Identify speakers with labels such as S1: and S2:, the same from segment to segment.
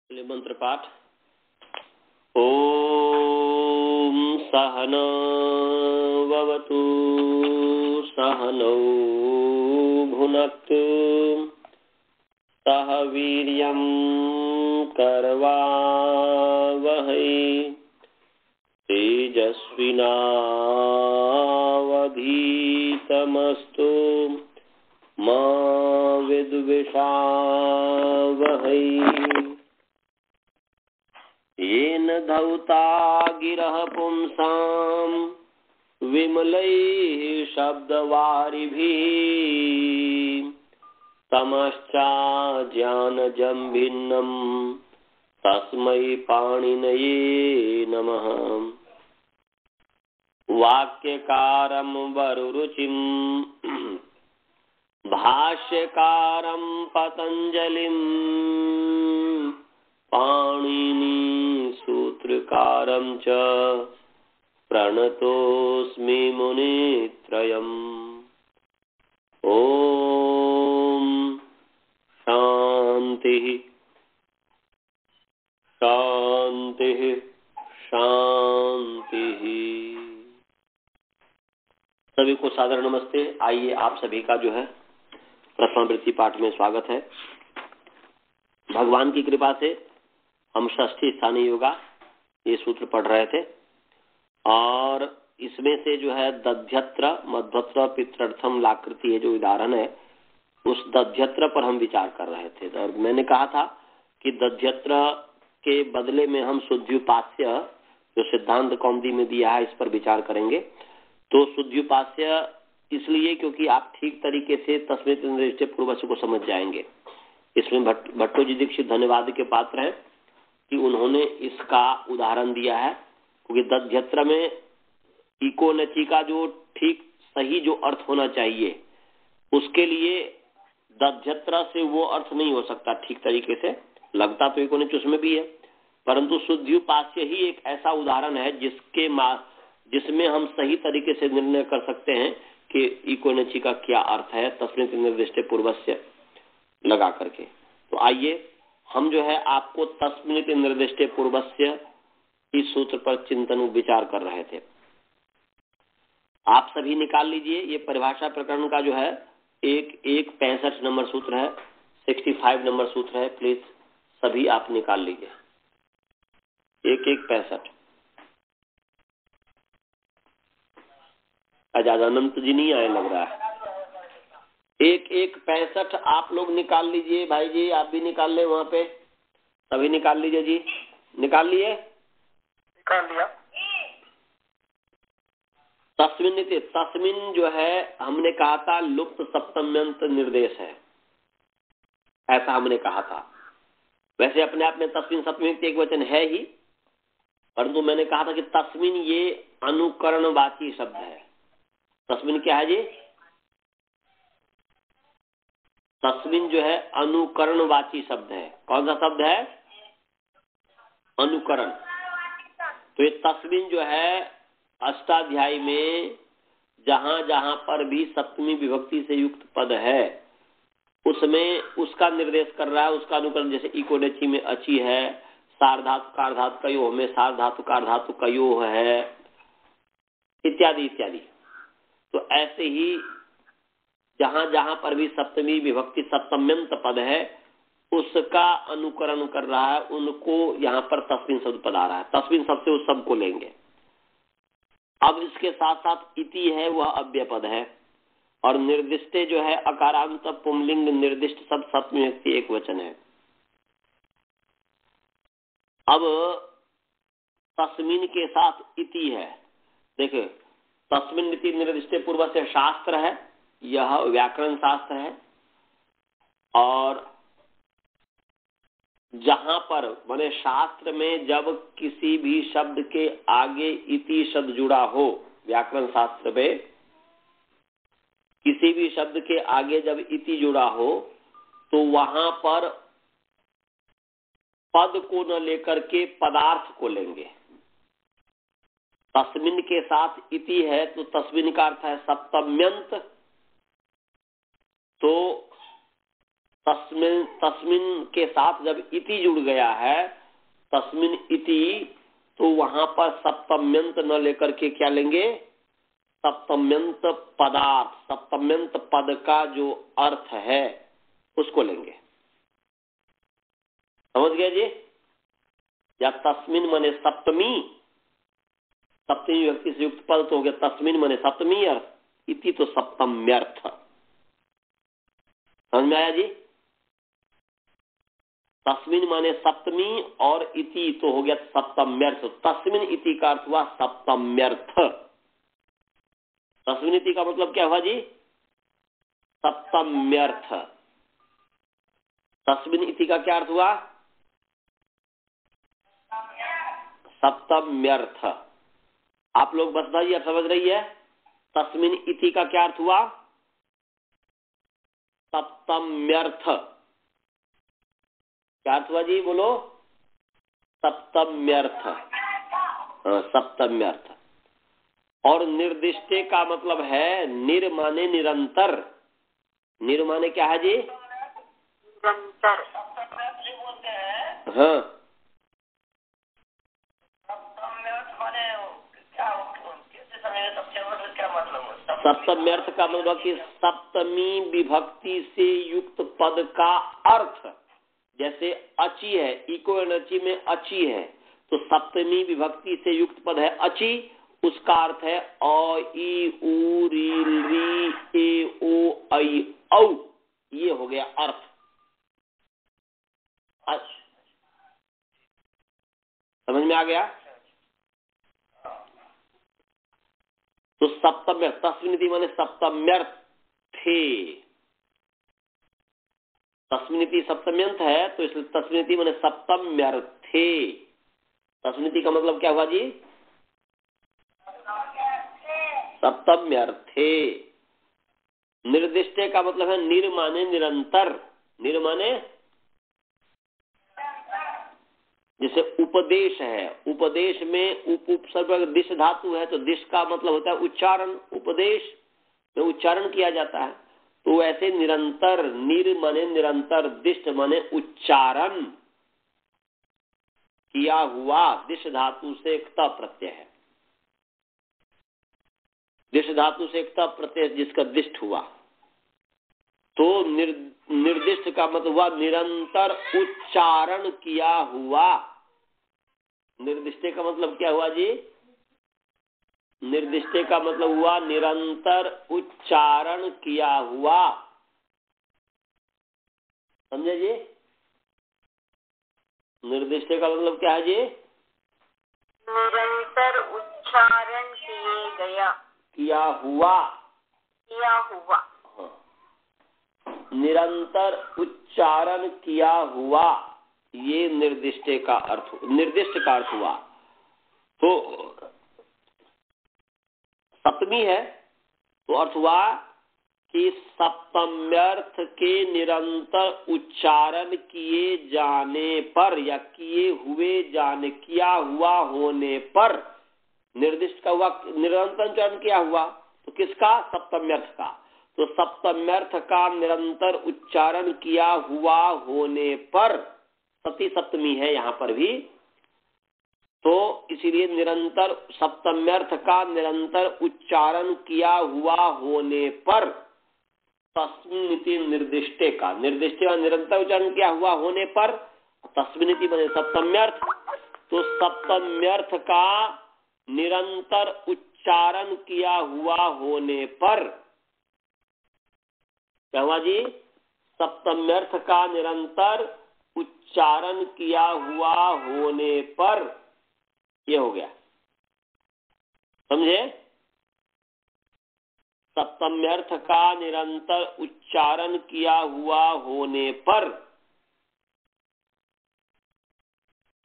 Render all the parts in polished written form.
S1: मंत्र पाठ। ओम सहना भवतु सहनौ भुनक्तु सह वीर्यं करवावहै तेजस्विनावधीतमस्तु मा विद्विषावहै। येन धौता गिरः पुंसां विमलैः शब्दवारिभिः तमश्चाज्ञानजं भिन्नं तस्मै पाणिनये नमः। वाक्यकारं वरुरुचिं भाष्यकारं पतञ्जलिं पाणिनि सूत्रकारं च प्रणतोऽस्मि मुनित्रयम्। ओम शांति शांति शांति। सभी को सादर नमस्ते। आइए आप सभी का जो है प्रश्नावृत्ति पाठ में स्वागत है। भगवान की कृपा से हम षष्ठी स्थानीय योगा ये सूत्र पढ़ रहे थे और इसमें से जो है दध्यत्र मध्वत्र पितृर्थम लाकृति ये जो उदाहरण है उस दध्यत्र पर हम विचार कर रहे थे। और मैंने कहा था कि दध्यत्र के बदले में हम शुद्ध्युपास्य जो सिद्धांत कौमुदी में दिया है इस पर विचार करेंगे। तो शुद्ध्युपास्य इसलिए क्योंकि आप ठीक तरीके से तस्मिन् निर्दिष्टे पूर्वस्य को समझ जाएंगे। इसमें भट्टो जी दीक्षित धन्यवाद के पात्र हैं कि उन्होंने इसका उदाहरण दिया है, क्योंकि दध्यत्र में इको नची का जो ठीक सही जो अर्थ होना चाहिए उसके लिए दध्यत्र से वो अर्थ नहीं हो सकता ठीक तरीके से। लगता तो इको नच उसमें भी है, परंतु शुद्ध्युपास्य ही एक ऐसा उदाहरण है जिसमें हम सही तरीके से निर्णय कर सकते हैं कि इको नची का क्या अर्थ है तस्मिन् निर्दिष्टे पूर्वस्य लगा करके। तो आइए हम जो है आपको तस्मिन् निर्दिष्टे पूर्वस्य इस सूत्र पर चिंतन विचार कर रहे थे। आप सभी निकाल लीजिए। ये परिभाषा प्रकरण का जो है एक 65 नंबर सूत्र है, 65 नंबर सूत्र है। प्लीज सभी आप निकाल लीजिए। 65 आजाद अनंत जी नहीं आए लग रहा है। 65 आप लोग निकाल लीजिए। भाई जी आप भी निकाल ले, वहां पे सभी निकाल लीजिए जी। निकाल लिए?
S2: निकाल लिया।
S1: तस्मिन् जो है हमने कहा था लुप्त सप्तम्यंत निर्देश है, ऐसा हमने कहा था। वैसे अपने आप में तस्मिन् सप्तम्यंत एक वचन है ही, परंतु मैंने कहा था कि तस्मिन् ये अनुकरणवाची शब्द है। तस्मिन् क्या है जी? तस्मिन् जो है अनुकरणवाची शब्द है। कौन सा शब्द है? अनुकरण। तो ये तस्मिन् जो है अष्टाध्यायी में जहां जहां पर भी सप्तमी विभक्ति से युक्त पद है उसमें उसका निर्देश कर रहा है, उसका अनुकरण। जैसे इकोनची में अची है, सार्वधातु कार्धातु कयो में सार्वधातु कार्धातु कयो है, इत्यादि इत्यादि। तो ऐसे ही जहां जहां पर भी सप्तमी विभक्ति सप्तम्यंत पद है उसका अनुकरण कर रहा है, उनको यहाँ पर तस्मिन् शब्द पद आ रहा है। तस्मिन् शब्द से उस शब्द को लेंगे। अब इसके साथ साथ इति है वह अव्यय पद है, और निर्दिष्टे जो है अकारांत पुंलिंग निर्दिष्ट सब सप्तमी विभक्ति एक वचन है। अब तस्मिन् के साथ इति है। देखिए तस्मिन् इति निर्दिष्टे पूर्व से शास्त्र है, यह व्याकरण शास्त्र है। और जहां पर माने शास्त्र में जब किसी भी शब्द के आगे इति शब्द जुड़ा हो, व्याकरण शास्त्र में किसी भी शब्द के आगे जब इति जुड़ा हो तो वहां पर पद को न लेकर के पदार्थ को लेंगे। तस्मिन् के साथ इति है तो तस्मिन् का अर्थ है सप्तम्यंत, तो तस्मिन, तस्मिन के साथ जब इति जुड़ गया है, तस्मिन इति, तो वहां पर सप्तम्यंत न लेकर के क्या लेंगे, सप्तम्यंत पदार्थ, सप्तम्यंत पद का जो अर्थ है उसको लेंगे। समझ गए जी? या तस्मिन मने सप्तमी, सप्तमी व्यक्ति से युक्त पद तो हो गया तस्मिन मने सप्तमी अर्थ, इति तो सप्तम्यर्थ। समझ में आया जी? तस्मिन माने सप्तमी और इति तो हो गया सप्तम्यर्थ। तस्मिन इति का अर्थ हुआ सप्तम्यर्थ। तस्मिन इति का मतलब क्या हुआ जी? सप्तम्यर्थ। तस्मिन इति का क्या अर्थ हुआ? सप्तम्यर्थ। आप लोग बस भाई अब समझ रही है? तस्मिन इति का क्या अर्थ हुआ? सप्तम्यर्थ। क्या अर्थ हुआ जी? बोलो। सप्तम्यर्थ। सप्तम्यर्थ। और निर्दिष्टे का मतलब है निर माने निरंतर। निर माने क्या है जी?
S2: निरंतर।
S1: हाँ, सप्तम्यर्थ का मतलब कि सप्तमी विभक्ति से युक्त पद का अर्थ। जैसे अची है, इको एंड अची में अची है, तो सप्तमी विभक्ति से युक्त पद है अची, उसका अर्थ है अ ई उ री री ए ओ ऐ औ। ये हो गया अर्थ। समझ में आ गया? तो सप्तम्यर्थ, तस्मिनिति माने सप्तम्यर्थ थे। तस्मिनिति सप्तम्यंत है तो इसलिए तस्मिनिति माने सप्तम्यर्थे। तस्मिनिति का मतलब क्या हुआ जी? सप्तम्यर्थे। निर्दिष्टे का मतलब है निर माने निरंतर। निर माने जैसे उपदेश है, उपदेश में उपसर्ग दिश धातु है तो दिश का मतलब होता है उच्चारण। उपदेश में उच्चारण किया जाता है, तो ऐसे निरंतर, निर माने निरंतर, दिष्ट माने उच्चारण किया हुआ, दिश धातु से एक त प्रत्यय है। दिश धातु से एक त प्रत्यय जिसका दिष्ट हुआ, तो निर्दिष्ट का मतलब हुआ निरंतर उच्चारण किया हुआ। निर्दिष्टे का मतलब क्या हुआ जी? निर्दिष्टे का मतलब हुआ निरंतर उच्चारण किया हुआ। समझे जी? निर्दिष्टे का मतलब क्या है जी?
S2: निरंतर उच्चारण किए गया,
S1: किया हुआ।
S2: किया हुआ।
S1: निरंतर उच्चारण किया हुआ, ये निर्दिष्टे का अर्थ, निर्दिष्ट का अर्थ हुआ। तो सप्तमी है तो अर्थ हुआ कि सप्तम्यर्थ के निरंतर उच्चारण किए जाने पर या किए हुए जाने, किया हुआ होने पर, निर्दिष्ट का हुआ निरंतर उच्चारण किया हुआ, तो किसका? सप्तम्यर्थ का। तो सप्तम्यर्थ का निरंतर उच्चारण किया हुआ होने पर, सती सप्तमी है यहाँ पर भी, तो इसीलिए निरंतर सप्तम्यर्थ का निरंतर उच्चारण किया हुआ होने पर, तस्मिनिति निर्दिष्टे का, निर्दिष्टे का निरंतर उच्चारण किया हुआ होने पर, तस्मिनिति बने सप्तम्यर्थ, तो सप्तम्यर्थ का निरंतर उच्चारण किया हुआ होने पर क्या हुआ जी? सप्तम्यर्थ का निरंतर उच्चारण किया हुआ होने पर, ये हो गया। समझे? सप्तम्यर्थ का निरंतर उच्चारण किया हुआ होने पर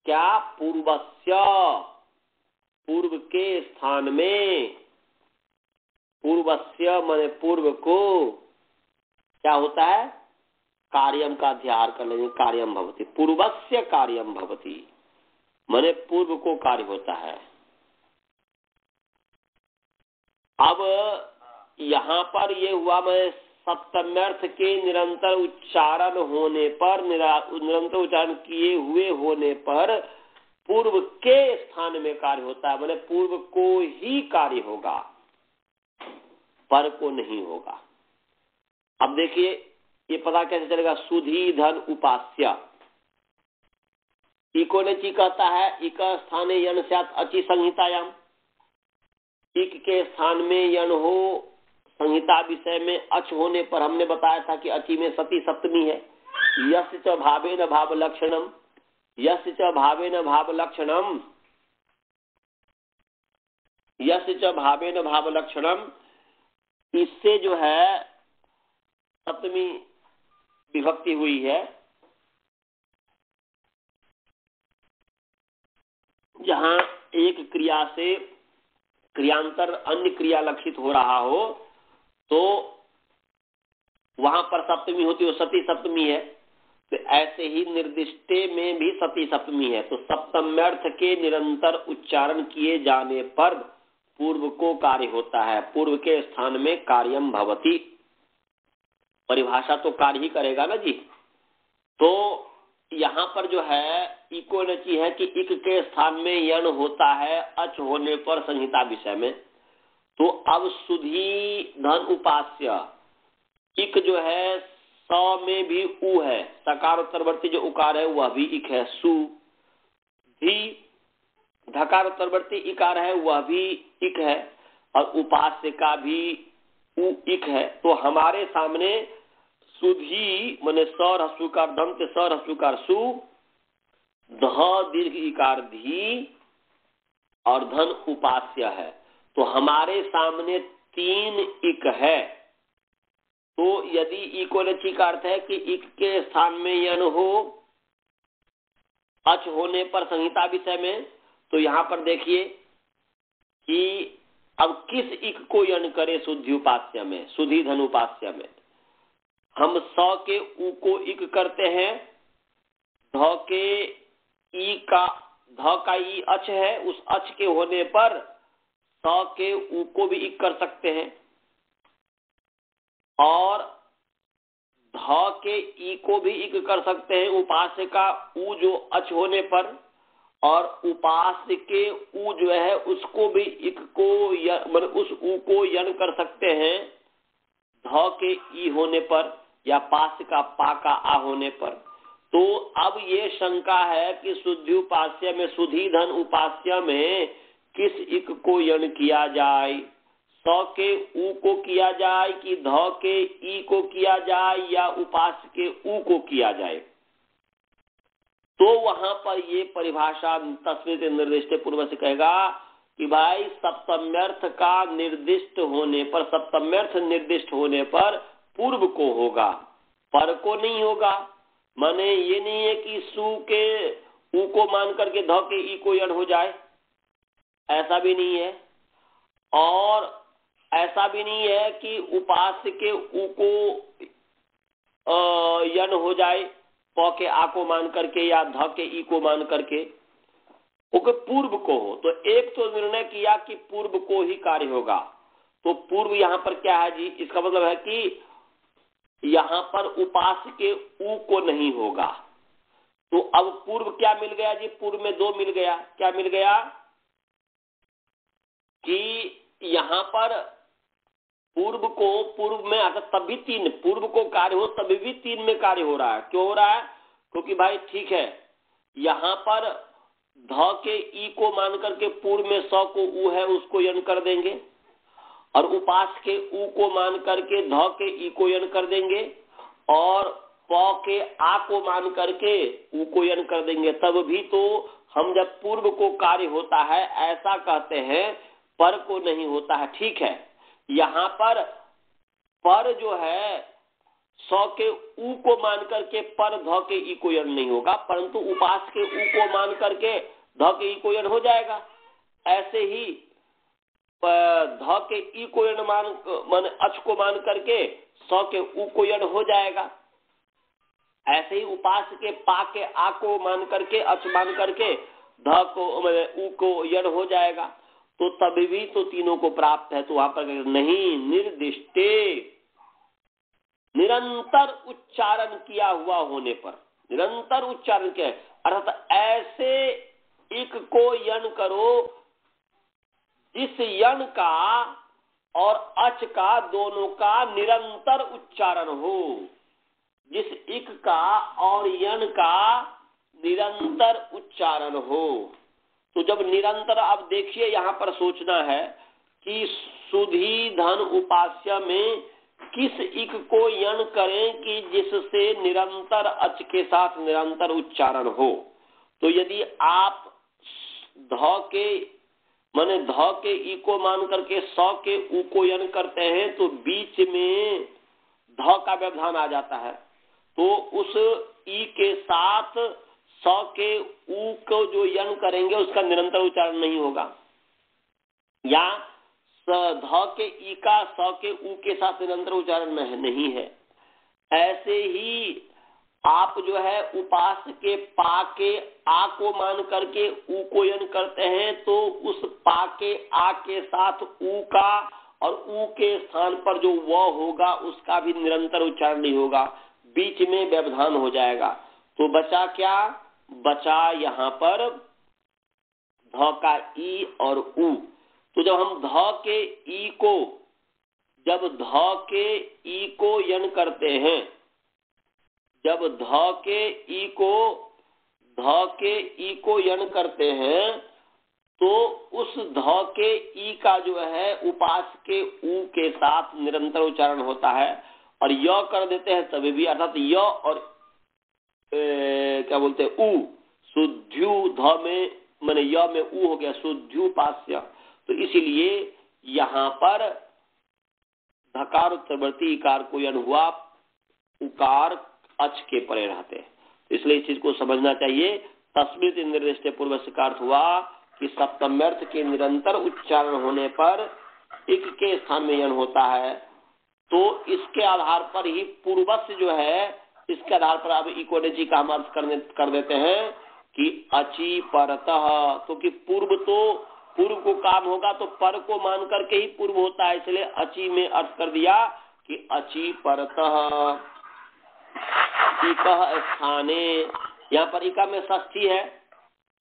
S1: क्या? पूर्वस्य, पूर्व के स्थान में, पूर्वस्य माने पूर्व को, क्या होता है? कार्यम का अध्याहार कर लेंगे, कार्यम भवति। पूर्वस्य कार्यम भवति माने पूर्व को कार्य होता है। अब यहाँ पर ये हुआ, मैं सप्तम्यर्थ के निरंतर उच्चारण होने पर, निरंतर उच्चारण किए हुए होने पर पूर्व के स्थान में कार्य होता है, माने पूर्व को ही कार्य होगा, पर को नहीं होगा। अब देखिए ये पता कैसे चलेगा, सुधी धन उपास्य, इको ने ची कहता है इक स्थाने यन स्यात् अचि संहितायाम, इक के स्थान में यन हो संहिता विषय में अच होने पर हमने बताया था कि अचि में सती सप्तमी है। यस्य च भावेन भाव लक्षणम, यस्य च भावेन भाव लक्षणम, यस्य च भावेन भाव लक्षणम, इससे जो है सप्तमी विभक्ति हुई है। जहां एक क्रिया से क्रियांतर अन्य क्रिया लक्षित हो रहा हो तो वहां पर सप्तमी होती है, सती सप्तमी है। तो ऐसे ही निर्दिष्टे में भी सती सप्तमी है। तो सप्तम्यर्थ के निरंतर उच्चारण किए जाने पर पूर्व को कार्य होता है, पूर्व के स्थान में कार्यम भवति, परिभाषा तो कार्य ही करेगा ना जी। तो यहाँ पर जो है इको नची है कि इक के स्थान में यन होता है अच होने पर संहिता विषय में। तो अब सुधी धन उपास्य, इक जो है स में भी उ है, सकार उत्तरवर्ती जो उकार है वह भी इक है, सु धी धकार उत्तरवर्ती इकार है वह भी इक है, और उपास्य का भी उ इक है। तो हमारे सामने सुधी माने स ह्रस्वकार दम के स ह्रस्वकार सु, ध दीर्घ इकार धी और धन उपास्य है। तो हमारे सामने तीन इक है। तो यदि इको नची का अर्थ है कि इक के स्थान में यन हो अच होने पर संहिता विषय में, तो यहाँ पर देखिए कि अब किस इक को यन करे शुद्धि उपास्य में, सुधी धन उपास्य में। हम स के उ को इक करते हैं, ध के ई का, ध का ई अच है, उस अच के होने पर स के उ को भी इक कर सकते हैं, और ध के ई को भी इक कर सकते हैं उपास्य का उ जो अच होने पर, और उपास्य के उ जो है उसको भी इक को मतलब उस उ को यन कर सकते हैं ध के ई होने पर, या पास का पा का आ होने पर। तो अब ये शंका है कि शुद्धि उपास्य में, सुधी धन उपास्य में किस इक को यन किया जाए, स के उ को किया जाए कि ध के ई को किया जाए या उपास्य के उ को किया जाए। तो वहां पर ये परिभाषा तस्वीर निर्दिष्ट पूर्व से कहेगा कि भाई सप्तम्यर्थ का निर्दिष्ट होने पर, सप्तम्यर्थ निर्दिष्ट होने पर पूर्व को होगा, पर को नहीं होगा। माने ये नहीं है कि सु के उ को मान करके ध के ई को यन हो जाए, ऐसा भी नहीं है। और ऐसा भी नहीं है कि उपास्य के उ को यन हो जाए प के आ को मान करके या ध के ई को मान करके, वो पूर्व को हो। तो एक तो निर्णय किया कि पूर्व को ही कार्य होगा। तो पूर्व यहाँ पर क्या है जी, इसका मतलब है कि यहाँ पर उपास्य के उ को नहीं होगा। तो अब पूर्व क्या मिल गया जी, पूर्व में दो मिल गया। क्या मिल गया कि यहाँ पर पूर्व को, पूर्व में आता तब भी तीन, पूर्व को कार्य हो तभी भी तीन में कार्य हो रहा है। क्यों हो रहा है? क्योंकि भाई ठीक है, यहाँ पर ध के ई को मान करके पूर्व में स को उ है उसको यन कर देंगे, और उपास के उ को मान करके ध के ई को यन कर देंगे, और प के आ को मान करके उ को यन कर देंगे। तब भी तो हम जब पूर्व को कार्य होता है ऐसा कहते हैं, पर को नहीं होता है। ठीक है, यहाँ पर जो है स के उ को मान करके पर ध के ई को यन नहीं होगा, परंतु उपास के उ को मान करके ध के ई को यन हो जाएगा। ऐसे ही ध के ई को यन मान अच को मान करके स के उ को यन हो जाएगा। ऐसे ही उपास के पा के आ को मान करके अच मान करके ध को उ को यन हो जाएगा। तो तभी भी तो तीनों को प्राप्त है। तो वहां पर नहीं निर्दिष्टे, निरंतर उच्चारण किया हुआ होने पर, निरंतर उच्चारण किया है अर्थात ऐसे इक को यन करो जिस यन का और अच का दोनों का निरंतर उच्चारण हो, जिस इक का और यन का निरंतर उच्चारण हो। तो जब निरंतर, अब देखिए यहां पर सोचना है कि सुधी धन उपास्य में किस इक को यन करें कि जिससे निरंतर अच के साथ निरंतर उच्चारण हो। तो यदि आप ध के माने ध के ई को मान करके स के उ को यन करते हैं तो बीच में ध का व्यवधान आ जाता है, तो उस ई के साथ स के उ को जो यन करेंगे उसका निरंतर उच्चारण नहीं होगा, या ध के ई का स के उ के साथ निरंतर उच्चारण नहीं है। ऐसे ही आप जो है उपास के पा के आ को मान करके उ को यन करते हैं तो उस पा के आ के साथ उ का और उ के स्थान पर जो व होगा उसका भी निरंतर उच्चारण नहीं होगा, बीच में व्यवधान हो जाएगा। तो बचा क्या? बचा यहाँ पर ध का ई और उ। तो जब हम ध के ई को, जब ध के ई को यन करते हैं, जब ध के ई को यन करते हैं तो उस ध के ई का जो है उपास के उ के साथ निरंतर उच्चारण होता है, और य कर देते हैं तभी भी, अर्थात य और क्या बोलते हैं उ, शुद्ध्यु ध में माने य में उ हो गया शुद्ध्युपास्य। तो इसीलिए यहाँ पर धकार उत्तरवर्ती इकार को यन हुआ, उकार अच के परे रहते हैं। तो इसलिए इस चीज को समझना चाहिए। तस्मित निर्दिष्ट पूर्व से अर्थ हुआ कि सप्तम्यर्थ के निरंतर उच्चारण होने पर इक के स्थान में यन होता है। तो इसके आधार पर ही पूर्वस्य जो है, इसके आधार पर अब इकोडेजी का हम अर्थ कर देते हैं कि अची परतः। तो कि पूर्व को काम होगा तो पर को मान करके ही पूर्व होता है, इसलिए अची में अर्थ कर दिया कि अची परतः इकह स्थाने। यहाँ पर इका में षष्ठी है,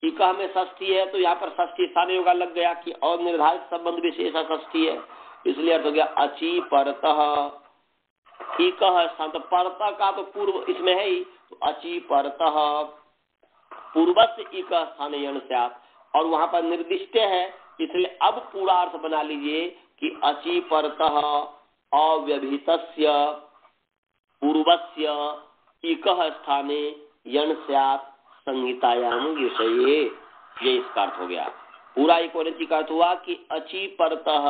S1: इकह में षष्ठी है तो यहाँ पर षष्ठी स्थान योगा लग गया कि और निर्धारित संबंध विशेष षष्ठी है, इसलिए अर्थ हो गया अची परतः इकह स्थान। तो परतः का तो पूर्व इसमें है ही, तो अची परतः पूर्वस्य इकह स्थान यण स्यात्, और वहां पर निर्दिष्ट है, इसलिए अब पूरा अर्थ बना लीजिए कि अची परतः अव्यभितस्य पूर्वस्य इकह स्थाने यण स्यात् संहितायाम विषये। ये इसका अर्थ हो गया। पूरा इकोनिति का अर्थ हुआ कि अची परतः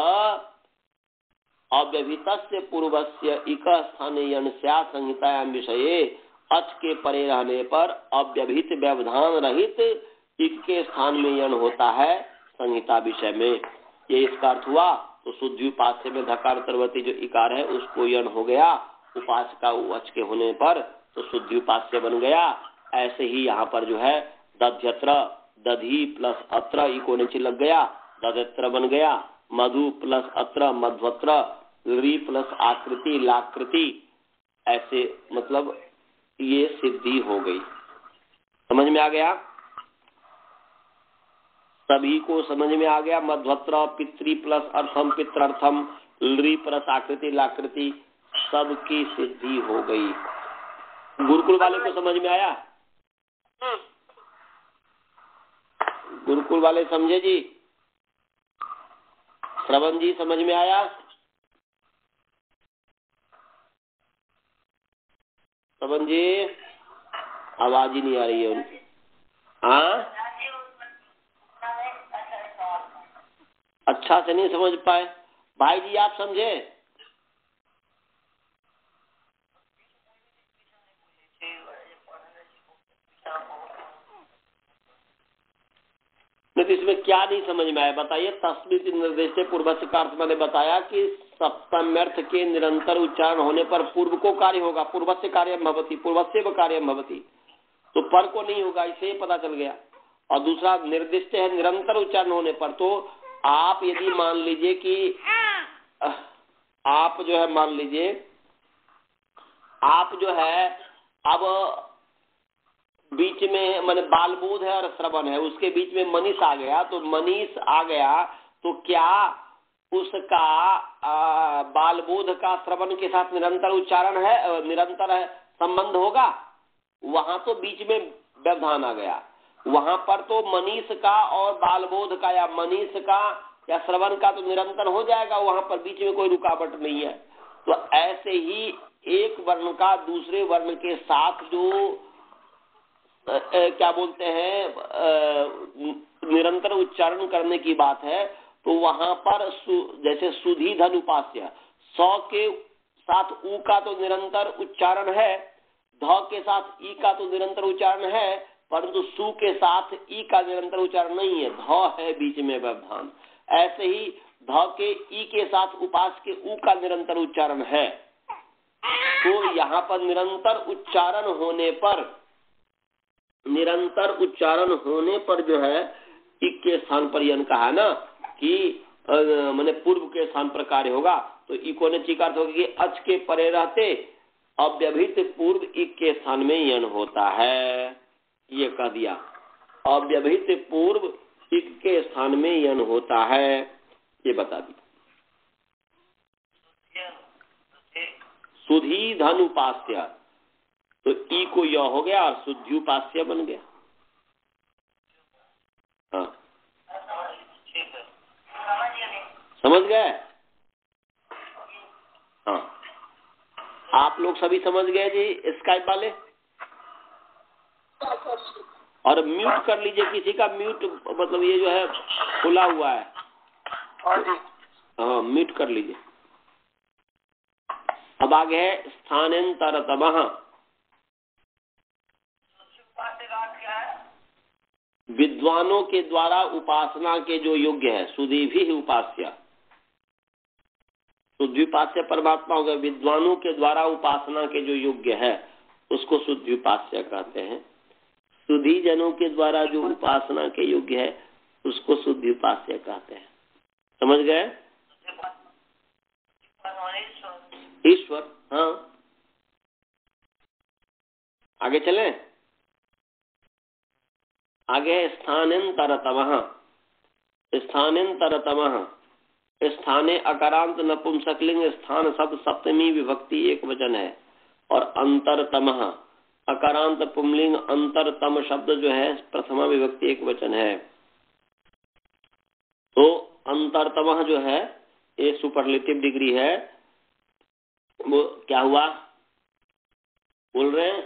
S1: अव्यभितस्य पूर्वस्य इकह स्थाने यण स्यात् संहितायाम विषये। अच के परे रहने पर अव्यभित व्यवधान रहित इक के स्थान में यण होता है संहिता विषय में। ये इसका अर्थ हुआ। तो शुद्धि उपास्य में धकार उत्तरवर्ती जो इकार है उसको यण हो गया, उपास का अच के होने पर तो शुद्धि उपास्य बन गया। ऐसे ही यहाँ पर जो है दध्यत्र दधी प्लस अत्र इकोनिचि लग गया, दध्यत्र बन गया। मधु प्लस अत्र मध्वत्र, री प्लस आकृति लाकृति, ऐसे मतलब ये सिद्धि हो गई। समझ में आ गया? सभी को समझ में आ गया। मध्वत्र पितृ प्लस अर्थम पित्रार्थम, ली प्लस आकृति लाकृति, सबकी सिद्धि हो गई। गुरुकुल वाले को समझ में आया? गुरुकुल वाले समझे जी? श्रवण जी समझ में आया? श्रवण जी आवाज ही नहीं आ रही है उनकी। हाँ, अच्छा से नहीं समझ पाए। भाई जी आप समझे? नहीं, इसमें क्या नहीं समझ में आया बताइए। तस्मित निर्देश पूर्वस्य का अर्थ मैंने बताया कि सप्तम्यर्थ के निरंतर उच्चारण होने पर पूर्व को कार्य होगा, पूर्वस्य कार्यम भवति, पूर्वस्य कार्यम भवति, तो पर को नहीं होगा, इसे पता चल गया। और दूसरा निर्दिष्ट है निरंतर उच्चारण होने पर। तो आप यदि मान लीजिए कि आप जो है मान लीजिए आप जो है अब बीच में माने बालबोध है और श्रवण है, उसके बीच में मनीष आ गया, तो मनीष आ गया तो क्या उसका बालबोध का श्रवण के साथ निरंतर उच्चारण है, निरंतर है संबंध होगा? वहां तो बीच में व्यवधान आ गया, वहां पर तो मनीष का और बालबोध का या मनीष का या श्रवण का तो निरंतर हो जाएगा, वहां पर बीच में कोई रुकावट नहीं है। तो ऐसे ही एक वर्ण का दूसरे वर्ण के साथ जो क्या बोलते हैं निरंतर उच्चारण करने की बात है, तो वहां पर जैसे सुधी धन उपास्य, सौ के साथ ऊ का तो निरंतर उच्चारण है, ध के साथ ई का तो निरंतर उच्चारण है, परंतु सु के साथ ई का निरंतर उच्चारण नहीं है, ध है बीच में व्यवधान। ऐसे ही ध के ई के साथ उपास के ऊ का निरंतर उच्चारण है। तो यहाँ पर निरंतर उच्चारण होने पर जो है इक के स्थान पर यन कहा ना कि मैंने पूर्व के स्थान पर कार्य होगा, तो इको ने चिकार्थ होगी कि अच के परे रहते अव्यभित पूर्व इक के स्थान में यन होता है, ये कह दिया। अव्यभित पूर्व इक के स्थान में यन होता है, ये बता दी। सुधी धन उपास्य, तो ई को य हो गया और शुद्धि उपास्य बन गया। हाँ समझ गए? हाँ आप लोग सभी समझ गए जी स्काइप वाले? और म्यूट कर लीजिए, किसी का म्यूट मतलब ये जो है खुला हुआ है, हाँ म्यूट कर लीजिए। अब आगे है स्थानांतरतमः। विद्वानों के द्वारा उपासना के जो योग्य है, सुधीभिः उपास्य, शुद्धिपास्य परमात्मा हो गया। विद्वानों के द्वारा उपासना के जो योग्य है उसको शुद्धिपास्य कहते हैं। सुधी जनों के द्वारा जो उपासना के योग्य है उसको शुद्धिपास्य कहते हैं। समझ गए? ईश्वर। हाँ आगे चले, आगे स्थानांतरतमः। स्थानांतरतमः, स्थाने अकारांत नपुंसकलिंग, स्थान शब्द सप्तमी विभक्ति एक वचन है, और अंतरतमः अकारांत पुंलिंग, अंतरतम शब्द जो है प्रथमा विभक्ति एक वचन है। तो अंतरतमः जो है ये सुपरलेटिव डिग्री है। वो क्या हुआ बोल रहे हैं?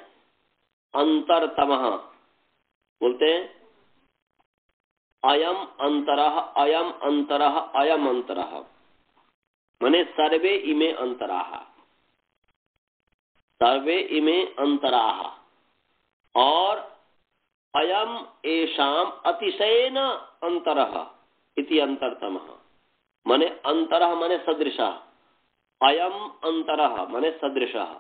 S1: अंतरतमः बोलते हैं अयम अंतरः, अयम अंतरः, अयम अंतरः, माने सर्वे इमे अंतराः, सर्वे इमे अंतराः, और अयम एषाम अतिशयेन अंतरः इति अंतरतमः। माने अंतरः माने सदृशः, अयम अंतरः माने सदृशः,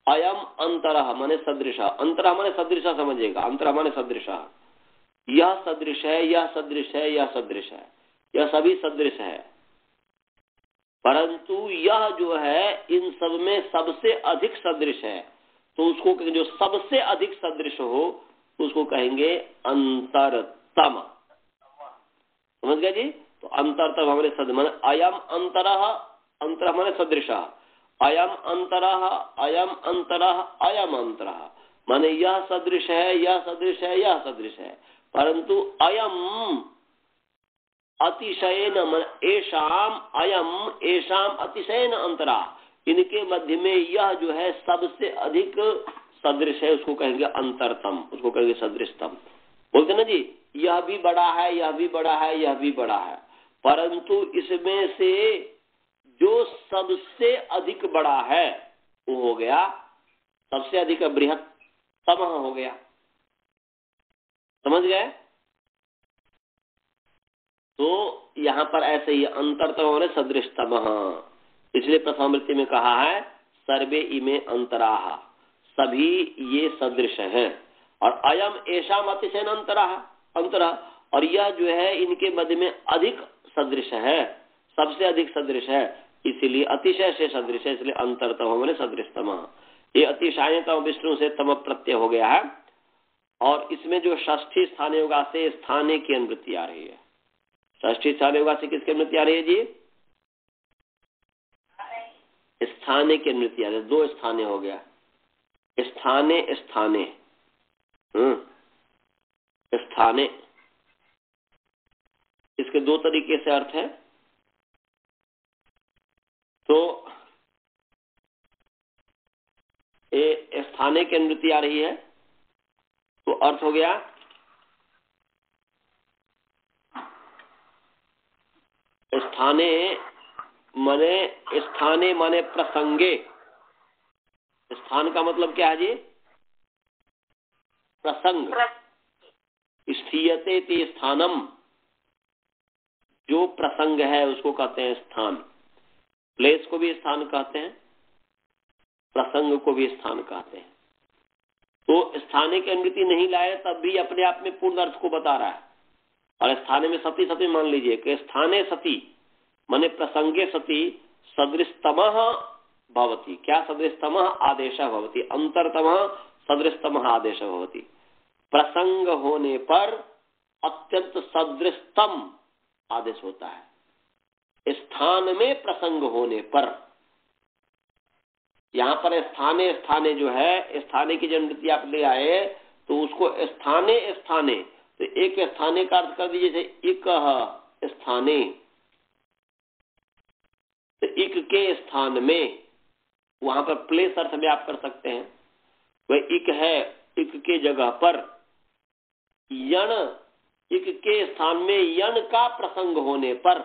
S1: अयम अंतरः माने सदृशः। अंतरः माने सदृशः समझिएगा, अंतरः माने सदृशः। यह सदृश है, यह सदृश है, यह सदृश है, यह सभी सदृश है, परंतु यह जो है इन सब में सबसे अधिक सदृश है। तो उसको जो सबसे अधिक सदृश हो उसको कहेंगे अंतरतम। समझ गए जी? तो अंतरतम हमारे सद माने अयम अंतरः, अंतरः माने सदृशः, अयम अंतरः, अयम अंतरः, अयम अंतरः, माने यह सदृश है, यह सदृश है, यह सदृश है, परंतु अयम अतिशयन एषाम, अयम एषाम अतिशयन अंतरा, इनके मध्य में यह जो है सबसे अधिक सदृश है, उसको कहेंगे अंतरतम, उसको कहेंगे सदृशतम। बोलते ना जी, यह भी बड़ा है, यह भी बड़ा है, यह भी बड़ा है, परंतु इसमें से जो सबसे अधिक बड़ा है वो हो गया सबसे अधिक बृहत्तम हो गया। समझ गए? तो यहाँ पर ऐसे ही अंतरतम और सदृशतम, इसलिए प्रथमावृत्ति में कहा है सर्वे इमे अंतराः, सभी ये सदृश हैं, और अयम एषाम अतिशयन अंतराः, अंतरः, और यह जो है इनके मध्य में अधिक सदृश है, सबसे अधिक सदृश है, इसलिए अतिशय से सदृश है, इसलिए अंतरतम मैंने सदृशतम। ये अतिशायतम विष्णु से तम प्रत्यय हो गया है। और इसमें जो षष्ठी स्थान योगा से स्थाने की अनुवृत्ति आ रही है। षष्ठी स्थान योगा से किसकी अनुवृत्ति आ रही है जी? स्थाने की अनुवृत्ति आ रही है। दो स्थाने हो गया, स्थाने स्थाने स्थाने। इसके दो तरीके से अर्थ है। तो ये स्थाने की अनुवृत्ति आ रही है तो अर्थ हो गया स्थाने माने प्रसंगे। स्थान का मतलब क्या है जी? प्रसंग। स्थीयते ते स्थानम, जो प्रसंग है उसको कहते हैं स्थान। प्लेस को भी स्थान कहते हैं, प्रसंग को भी स्थान कहते हैं। तो स्थाने की अनुवृत्ति नहीं लाए तब भी अपने आप में पूर्ण अर्थ को बता रहा है। और स्थाने में सती सती मान लीजिए कि स्थाने सती माने प्रसंगे सती सदृशतमः भवति। क्या सदृशतमः? आदेशः भवति। अंतरतमः सदृशतमः आदेशः भवति। प्रसंग होने पर अत्यंत सदृशतम आदेश होता है। स्थान में प्रसंग होने पर, यहाँ पर स्थाने स्थाने जो है, स्थाने की जब अनुवृत्ति आप ले आए तो उसको स्थाने स्थाने, तो एक स्थाने का अर्थ कर दीजिए जैसे इक स्थाने, तो इक के स्थान में, वहां पर प्लेस अर्थ में आप कर सकते हैं। वह इक है, इक के जगह पर यण, इक के स्थान में यण का प्रसंग होने पर,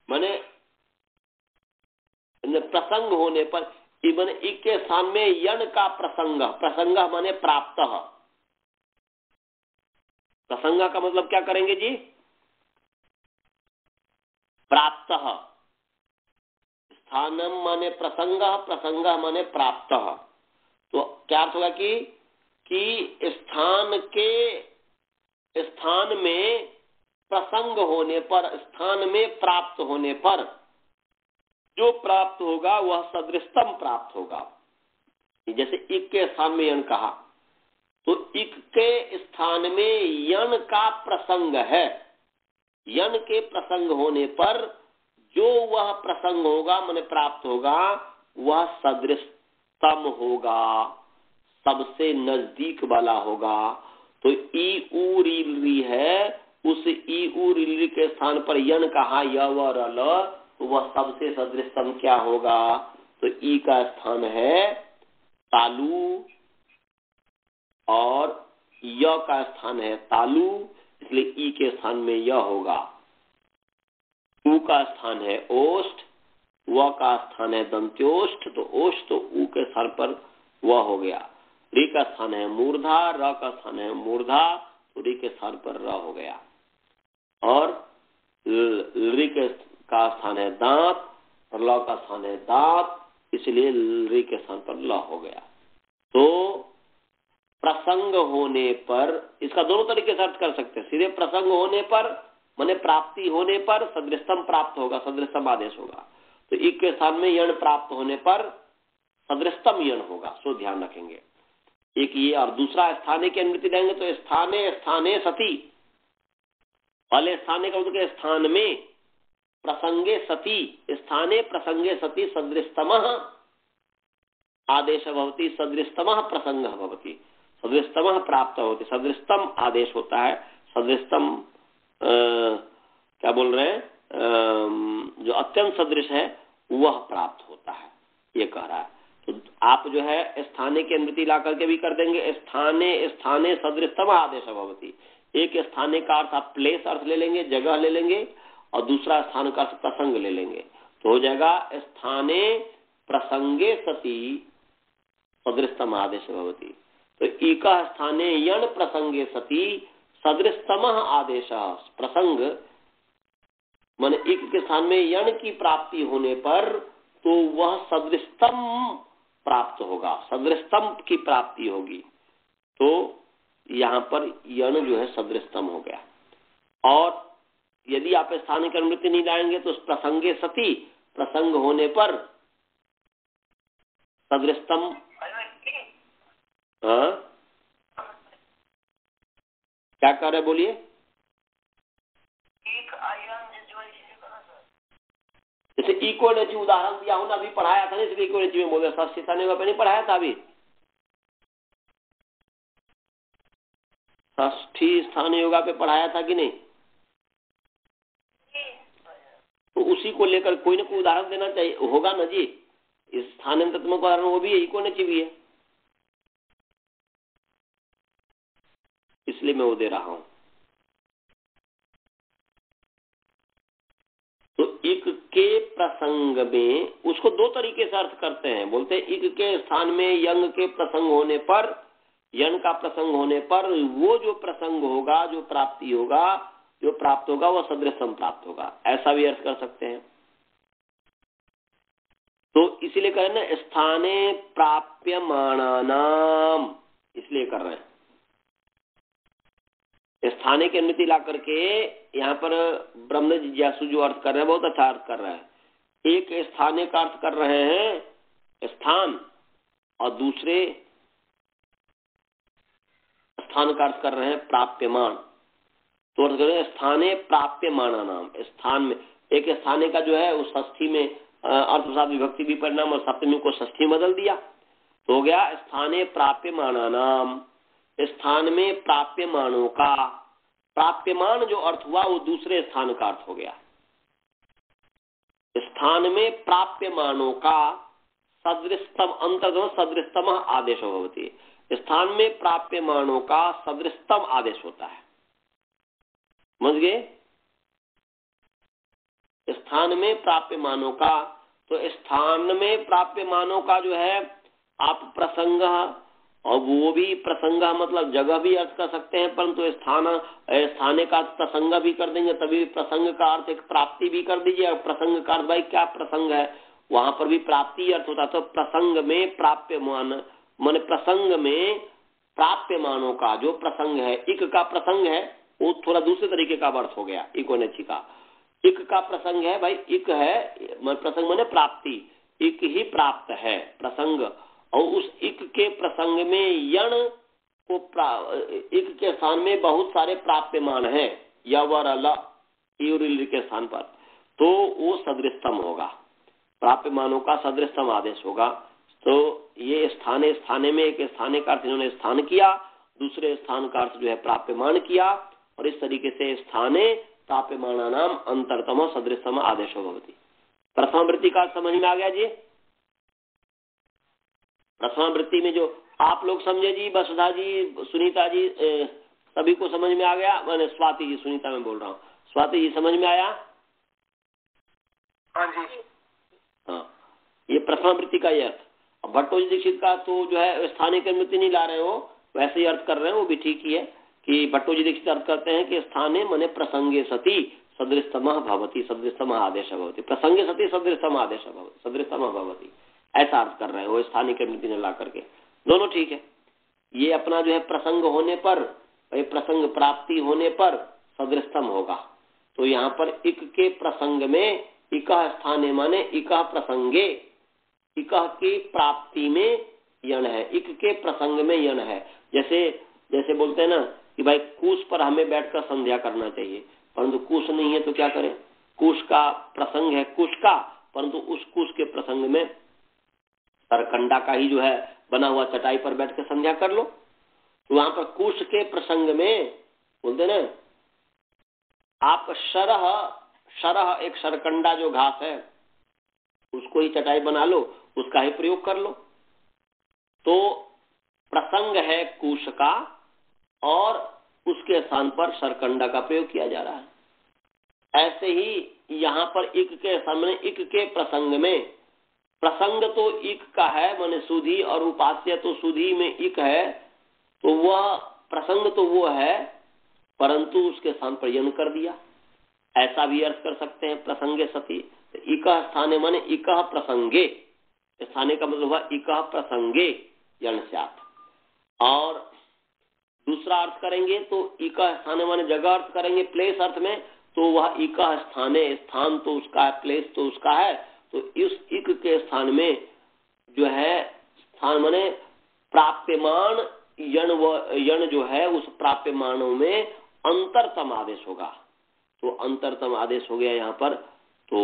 S1: माने प्रसंग होने पर, माने इक के स्थान में यण का प्रसंग, प्रसंग माने प्राप्त। प्रसंग का मतलब क्या करेंगे जी? प्राप्त। स्थानम माने प्रसंग, प्रसंग माने प्राप्त। तो क्या अर्थ होगा कि स्थान में प्रसंग होने पर, स्थान में प्राप्त होने पर जो प्राप्त होगा वह सदृशतम प्राप्त होगा। जैसे इक के स्थान में यण कहा, तो इक के स्थान में यण का प्रसंग है। यण के प्रसंग होने पर जो वह प्रसंग होगा माने प्राप्त होगा वह सदृशतम होगा, सबसे नजदीक वाला होगा। तो ई उ री है, उस ई उ री के स्थान पर यण कहा य व र ल, तो वह सबसे सदृशतम क्या होगा? तो ई का स्थान है तालु और य का स्थान है तालु, इसलिए ई के स्थान में य होगा। उ का स्थान है ओष्ठ, व का स्थान है दंत्योष्ठ, तो ओष्ठ तो उ के स्थान पर व हो गया। री का स्थान है मूर्धा, र का स्थान है मूर्धा, तो री के स्थान पर र हो गया। और री का स्थान है दांत और ल का स्थान है दांत, इसलिए री के स्थान पर ल हो गया। तो प्रसंग होने पर, इसका दोनों तरीके से अर्थ कर सकते हैं। सीधे प्रसंग होने पर माने प्राप्ति होने पर सदृशतम प्राप्त होगा, सदृशतम आदेश होगा। तो इक के स्थान में यण प्राप्त होने पर सदृशतम यण होगा, सो ध्यान रखेंगे। एक ये, और दूसरा स्थाने की अनुवृत्ति देंगे तो स्थाने स्थाने सती। पहले स्थाने का मतलब स्थान में, प्रसंगे सती, स्थाने प्रसंगे सती सदृशतमः आदेश भवति, सदृशतमः प्रसंग भवति, सदृशतमः प्राप्त होती, सदृशतम आदेश होता है। सदृशतम क्या बोल रहे हैं, जो अत्यंत सदृश है वह प्राप्त होता है, ये कह रहा है। तो आप जो है स्थाने की अनुवृत्ति ला करके भी कर देंगे। स्थाने स्थाने सदृशतम आदेश भवति। एक स्थाने का अर्थ आप प्लेस अर्थ ले लेंगे, जगह ले लेंगे, और दूसरा स्थान का अर्थ प्रसंग ले लेंगे, तो हो जाएगा स्थाने प्रसंगे सती सदृशतम आदेश भवति। तो इका स्थाने यण प्रसंगे सती सदृशतम आदेश। प्रसंग माने एक के स्थान में यण की प्राप्ति होने पर तो वह सदृशतम प्राप्त होगा, सदृशतम की प्राप्ति होगी। तो यहाँ पर यण जो है सदृशतम हो गया। और यदि आप स्थान की अनुवृत्ति नहीं लाएंगे तो प्रसंगे सती, प्रसंग होने पर सदृशतम। हाँ क्या कर रहे बोलिए। जैसे इक्वलिटी उदाहरण दिया हूं ना, अभी पढ़ाया था ना, इसलिए इक्वलिटी में बोले, षष्ठी स्थानीय योगा पे नहीं पढ़ाया था अभी। षष्ठी स्थानीय योगा पे पढ़ाया था कि नहीं? तो उसी को लेकर कोई ना कोई उदाहरण देना चाहिए, होगा ना जी। इस स्थानांतरात्मक उदाहरण वो भी है, इक्वलिटी भी है, इसलिए मैं वो दे रहा हूं। तो इक के प्रसंग में उसको दो तरीके से अर्थ करते हैं। बोलते हैं इक के स्थान में यंग के प्रसंग होने पर, यंग का प्रसंग होने पर वो जो प्रसंग होगा, जो प्राप्ति होगा, जो प्राप्त होगा, वह सदृशम प्राप्त होगा, ऐसा भी अर्थ कर सकते हैं। तो इसीलिए कह रहे हैं स्थाने प्राप्यमाणानाम, इसलिए कर रहे हैं स्थाने की अनुमति ला करके। यहाँ पर ब्रह्म जिज्ञासु जो अर्थ कर रहे हैं बहुत अच्छा अर्थ कर रहे हैं। एक स्थाने का अर्थ कर रहे हैं स्थान, और दूसरे स्थान का अर्थ कर रहे हैं प्राप्यमान। तो अर्थ कर रहे हैं स्थाने प्राप्यमाणानाम, स्थान में एक स्थाने का जो है उस षष्ठी में अर्थसात विभक्ति भी परिणाम और सप्तमी को षष्ठी बदल दिया, तो हो गया स्थाने प्राप्यमाणानाम। स्थान में प्राप्यमानों का, प्राप्यमान जो अर्थ हुआ वो दूसरे स्थान का अर्थ हो गया। स्थान में प्राप्यमानों का सदृशतम, अंतर्गत सदृशतम आदेश होती है। स्थान में प्राप्यमानों का सदृशतम आदेश होता है, समझ गए। स्थान में प्राप्यमानों का, तो स्थान में प्राप्यमानों का जो है आप प्रसंग, और वो भी प्रसंग मतलब जगह भी अर्थ कर सकते हैं, परंतु स्थाने का प्रसंग भी कर देंगे, तभी प्रसंग का अर्थ एक प्राप्ति भी कर दीजिए। और प्रसंग का अर्थ भाई क्या प्रसंग है, वहां पर भी प्राप्ति अर्थ होता है। तो प्रसंग में प्राप्यमान माने प्रसंग में प्राप्यमानों का जो प्रसंग है, इक का प्रसंग है, वो थोड़ा दूसरे तरीके का अर्थ हो गया इकोनेची का। इक का प्रसंग है भाई, इक है प्रसंग माने प्राप्ति, इक ही प्राप्त है प्रसंग। और उस इक के प्रसंग में यण को इक के स्थान में बहुत सारे प्राप्यमान हैं, यवर ल के स्थान पर, तो वो सदृशतम होगा, प्राप्यमानों का सदृशतम आदेश होगा। तो ये स्थाने, स्थाने में एक स्थाने का अर्थ इन्होंने स्थान किया, दूसरे स्थान का अर्थ जो है प्राप्यमान किया, और इस तरीके से स्थाने प्राप्यमानानाम अंतरतम सदृशतम आदेशो भवति। प्रथम वृत्ति का समझ में आ गया जी। प्रथम वृत्ति में जो आप लोग समझे जी, वसुधा जी, सुनीता जी, सभी को समझ में आ गया। मैंने स्वाति जी, सुनीता में बोल रहा हूँ, स्वाति जी समझ में आया?
S3: हाँ जी।
S1: हाँ, ये प्रथम वृत्ति का ये अर्थ। भट्टो जी दीक्षित का तो जो है स्थानीय की अनुमति नहीं ला रहे हो, वैसे ही अर्थ कर रहे हैं, वो भी ठीक ही है कि भट्टो जी दीक्षित अर्थ करते हैं कि स्थाने मने प्रसंगे सती सदृशतम भवती, सदृशतम आदेश भवती, प्रसंगे सती सदृशतम आदेश भवती, सदृशतम भवती, ऐसा अर्थ कर रहे हैं वो स्थानीय की अनुमति ने ला करके। दोनों ठीक है। ये अपना जो है प्रसंग होने पर, प्रसंग प्राप्ति होने पर सदृशतम होगा। तो यहाँ पर इक के प्रसंग में इकह स्थाने माने इकह प्रसंगे, इकह की प्राप्ति में यण है, इक के प्रसंग में यण है। जैसे जैसे बोलते हैं ना कि भाई कुश पर हमें बैठकर संध्या करना चाहिए, परंतु कुश नहीं है तो क्या करें। कुश का प्रसंग है कुश का, परंतु उस कुश के प्रसंग में सरकंडा का ही जो है बना हुआ चटाई पर बैठ कर संध्या कर लो। तो वहां पर कुश के प्रसंग में बोलते ना आप शरह एक सरकंडा जो घास है उसको ही चटाई बना लो, उसका ही प्रयोग कर लो। तो प्रसंग है कुश का और उसके स्थान पर सरकंडा का प्रयोग किया जा रहा है। ऐसे ही यहाँ पर इक के सामने इक के प्रसंग में, प्रसंग तो इक का है माने सुधी, और उपास्य तो सुधी में इक है, तो वह प्रसंग तो वो है, परंतु उसके स्थान पर यन कर दिया, ऐसा भी अर्थ कर सकते हैं प्रसंगे सती। इकह स्थाने माने इकह प्रसंगे, स्थाने का मतलब हुआ इकह प्रसंगे यन स्यात्। और दूसरा अर्थ करेंगे तो इकह स्थाने माने जगह अर्थ करेंगे प्लेस अर्थ में, तो वह इकह स्थाने, स्थान तो उसका है, प्लेस तो उसका है, तो इस इक के स्थान में जो है स्थान माने प्राप्यमान यण जो है उस प्राप्यमानों में अंतरतम आदेश होगा। तो अंतरतम आदेश हो गया यहाँ पर, तो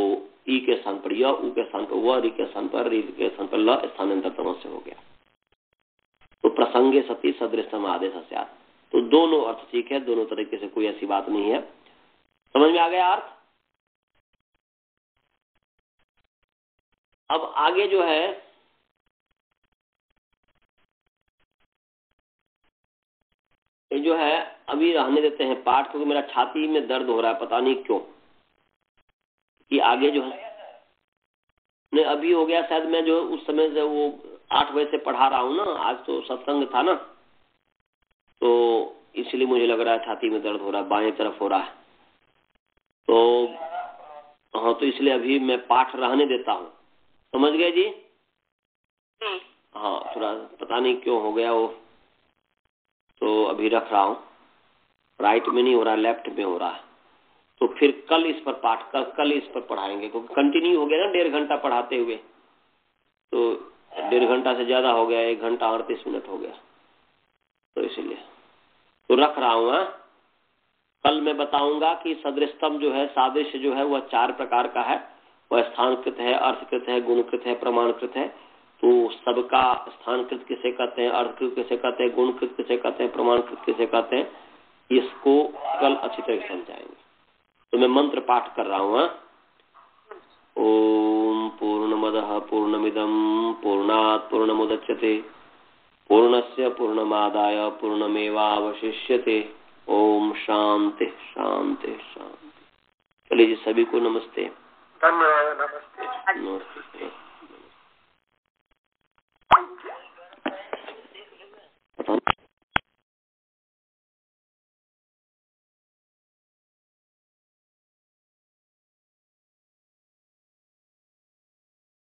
S1: ई के स्थान पर य, उ के स्थान पर व, रि के स्थान पर रि के स्थान पर ल, स्थानांतरतम से हो गया। तो प्रसंगे सती सदृशतम आदेश से। तो दोनों अर्थ ठीक है, दोनों तरीके से कोई ऐसी बात नहीं है। समझ में आ गया अर्थ? अब आगे जो है ये जो है अभी रहने देते हैं पाठ, क्योंकि मेरा छाती में दर्द हो रहा है, पता नहीं क्यों। कि आगे जो है नहीं अभी हो गया शायद, मैं जो उस समय से वो 8 बजे से पढ़ा रहा हूँ ना, आज तो सत्संग था ना, तो इसलिए मुझे लग रहा है छाती में दर्द हो रहा है, बाएं तरफ हो रहा है। तो हाँ, तो इसलिए अभी मैं पाठ रहने देता हूँ। समझ गए जी? हाँ, थोड़ा पता नहीं क्यों हो गया वो, तो अभी रख रहा हूँ। राइट में नहीं हो रहा, लेफ्ट में हो रहा है। तो फिर कल इस पर पाठ कल इस पर पढ़ाएंगे, क्योंकि कंटिन्यू हो गया ना 1.5 घंटा पढ़ाते हुए, तो 1.5 घंटा से ज्यादा हो गया, 1 घंटा 38 मिनट हो गया, तो इसलिए तो रख रहा हूँ। कल मैं बताऊंगा कि सदृशतम जो है, सादृश्य जो है, वह 4 प्रकार का है। वह स्थानकृत है, अर्थकृत है, गुणकृत है, प्रमाणकृत है। तो सबका स्थानकृत किसे कहते हैं, अर्थकृत किसे कहते हैं, गुणकृत किसे कहते हैं, प्रमाणकृत किसे कहते हैं, इसको कल अच्छी तरह समझाएंगे। तो मैं मंत्र पाठ कर रहा हूँ। ओम पूर्णमदः पूर्णमिदं पूर्णात् पूर्णमुदच्यते पूर्णस्य पूर्णमादाय पूर्णमेवावशिष्यते। ओम शांति शांति शांति। चलिए जी, सभी को नमस्ते।
S3: धन्यवाद। नमस्ते।
S1: नमस्ते।